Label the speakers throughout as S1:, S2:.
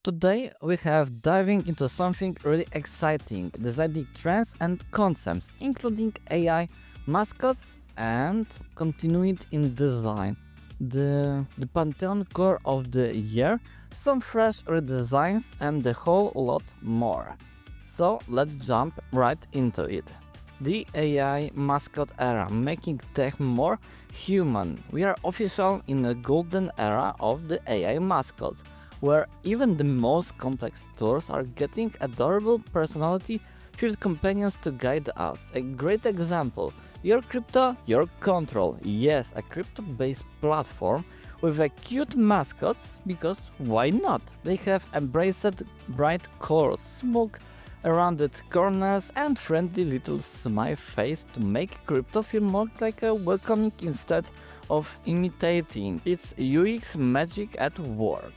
S1: Today we have diving into something really exciting, designing trends and concepts, including AI, mascots, and continuity in design. The Pantheon core of the year, some fresh redesigns, and a whole lot more. So let's jump right into it. The AI mascot era, making tech more human. We are official in a golden era of the AI mascots, where even the most complex tools are getting adorable personality-filled companions to guide us. A great example, your crypto, your control. Yes, a crypto-based platform with a cute mascots, because why not? They have embraced bright colors, smooth rounded corners and friendly little smile face to make crypto feel more like a welcoming instead of imitating its UX magic at work.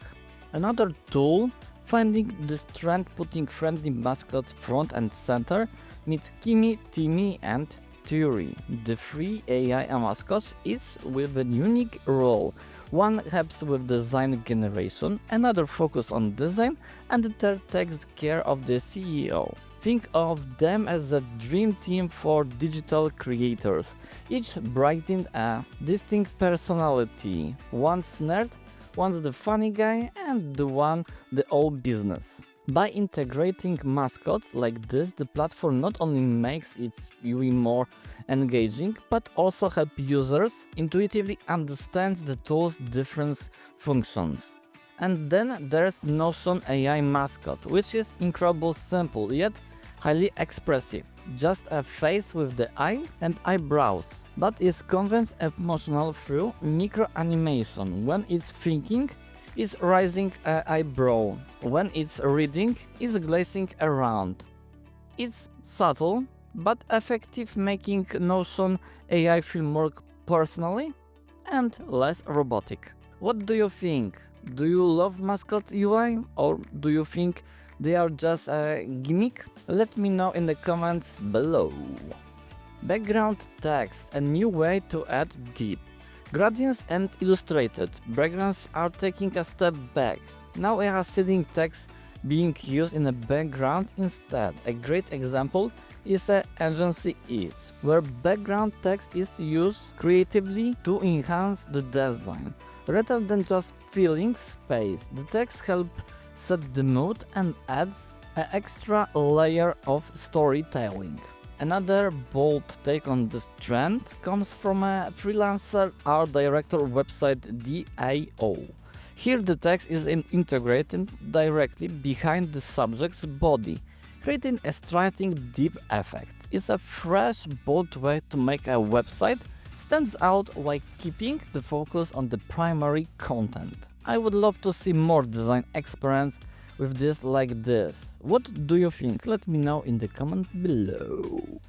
S1: Another tool, finding this trend, putting friendly mascots front and center, meet Kimi, Timmy and Theory. The three AI mascots is with a unique role. One helps with design generation, another focus on design, and the third takes care of the CEO. Think of them as a dream team for digital creators, each brightening a distinct personality. One's nerd, one's the funny guy, and the old business. By integrating mascots like this, the platform not only makes its UI more engaging, but also help users intuitively understand the tool's different functions. And then there's Notion AI mascot, which is incredibly simple yet highly expressive. Just a face with the eye and eyebrows, but is conveys emotional through micro animation. When it's thinking, it's raising an eyebrow. When it's reading, it's glazing around. It's subtle but effective, making Notion AI feel more personally and less robotic. What do you think? Do you love mascot UI, or do you think they are just a gimmick? Let me know in the comments below. Background text, a new way to add deep. Gradients and illustrated backgrounds are taking a step back. Now we are seeing text being used in the background instead. A great example is a agency is, where background text is used creatively to enhance the design. Rather than just filling space, the text helps set the mood and adds an extra layer of storytelling. Another bold take on this trend comes from a freelancer art director website DAO. Here the text is integrated directly behind the subject's body, creating a striking deep effect. It's a fresh, bold way to make a website stands out while keeping the focus on the primary content. I would love to see more design experience with this like this. What do you think? Let me know in the comment below.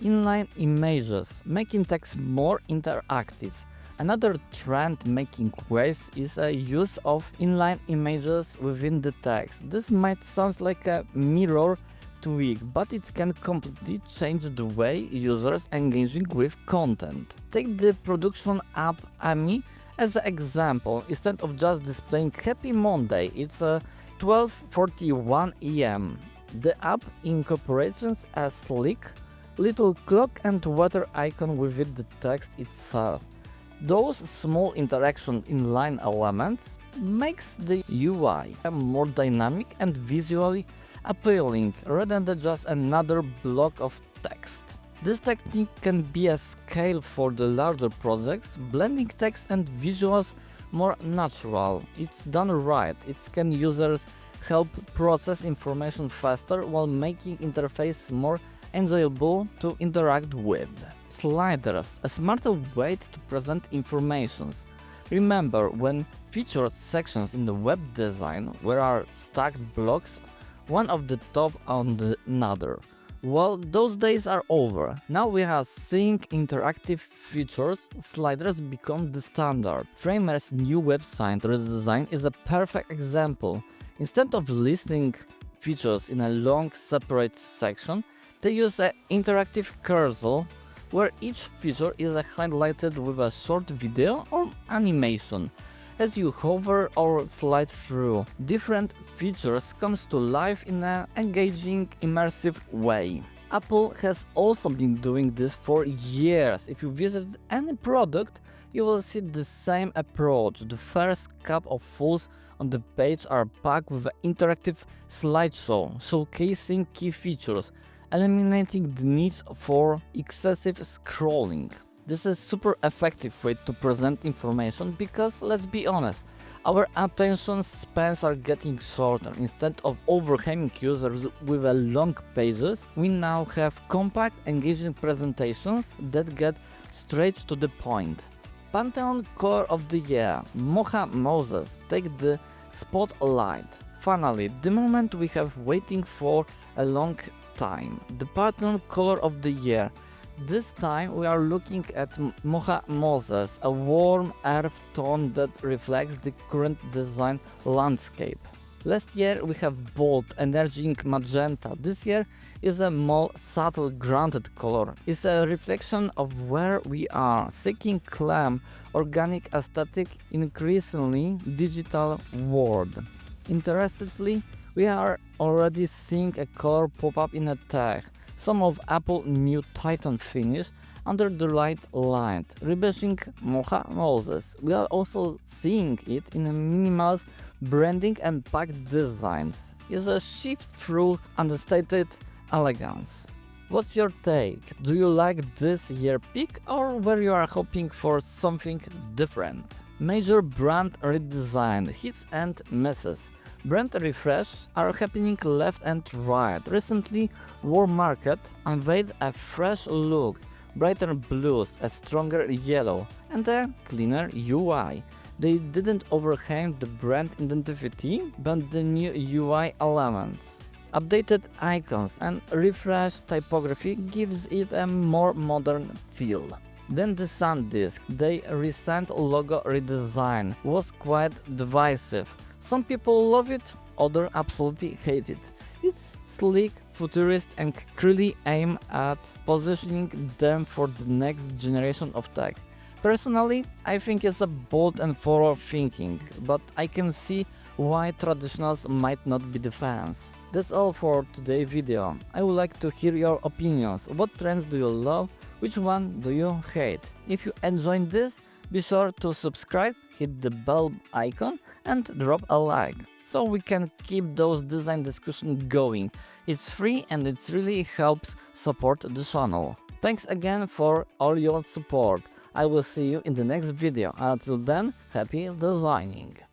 S1: Inline images, making text more interactive. Another trend making waves is a use of inline images within the text. This might sound like a mirror tweak, but it can completely change the way users engaging with content. Take the production app Ami as an example. Instead of just displaying Happy Monday, it's a 12:41 am. The app incorporates a sleek little clock and water icon within the text itself. Those small interaction inline elements makes the UI more dynamic and visually appealing rather than just another block of text. This technique can be a scale for the larger projects, blending text and visuals more natural. It's done right. It can users help process information faster while making interface more enjoyable to interact with. Sliders, a smarter way to present information. Remember when featured sections in the web design where are stacked blocks, one of the top on the another. Well, those days are over. Now we are seeing interactive features. Sliders become the standard. Framer's new website redesign is a perfect example. Instead of listing features in a long separate section, they use an interactive cursor where each feature is highlighted with a short video or animation. As you hover or slide through, different features comes to life in an engaging, immersive way. Apple has also been doing this for years. If you visit any product, you will see the same approach. The first couple of fools on the page are packed with an interactive slideshow showcasing key features, eliminating the need for excessive scrolling. This is super effective way to present information because, let's be honest, our attention spans are getting shorter. Instead of overwhelming users with long pages, we now have compact, engaging presentations that get straight to the point. Pantheon Color of the Year, Mocha Moses, take the spotlight. Finally, the moment we have waiting for a long time, the Pantheon Color of the Year. This time we are looking at Mocha Moses, a warm earth tone that reflects the current design landscape. Last year we have bold, energetic magenta. This year is a more subtle, grounded color. It's a reflection of where we are, seeking calm, organic aesthetic, increasingly digital world. Interestingly, we are already seeing a color pop up in a tag. Some of Apple's new Titan finish under the light light, rebashing Mocha Moses. We are also seeing it in a minimalist branding and packed designs. It's a shift through understated elegance. What's your take? Do you like this year pick or were you are hoping for something different? Major brand redesign, hits and misses. Brand refresh are happening left and right. Recently, Walmart unveiled a fresh look, brighter blues, a stronger yellow, and a cleaner UI. They didn't overhaul the brand identity, but the new UI elements. Updated icons and refreshed typography gives it a more modern feel. Then the SanDisk, their recent logo redesign was quite divisive. Some people love it, others absolutely hate it. It's sleek, futurist and clearly aimed at positioning them for the next generation of tech. Personally, I think it's a bold and forward thinking, but I can see why traditionals might not be the fans. That's all for today's video. I would like to hear your opinions. What trends do you love? Which one do you hate? If you enjoyed this, be sure to subscribe, hit the bell icon and drop a like, so we can keep those design discussions going. It's free and it really helps support the channel. Thanks again for all your support. I will see you in the next video. Until then, happy designing!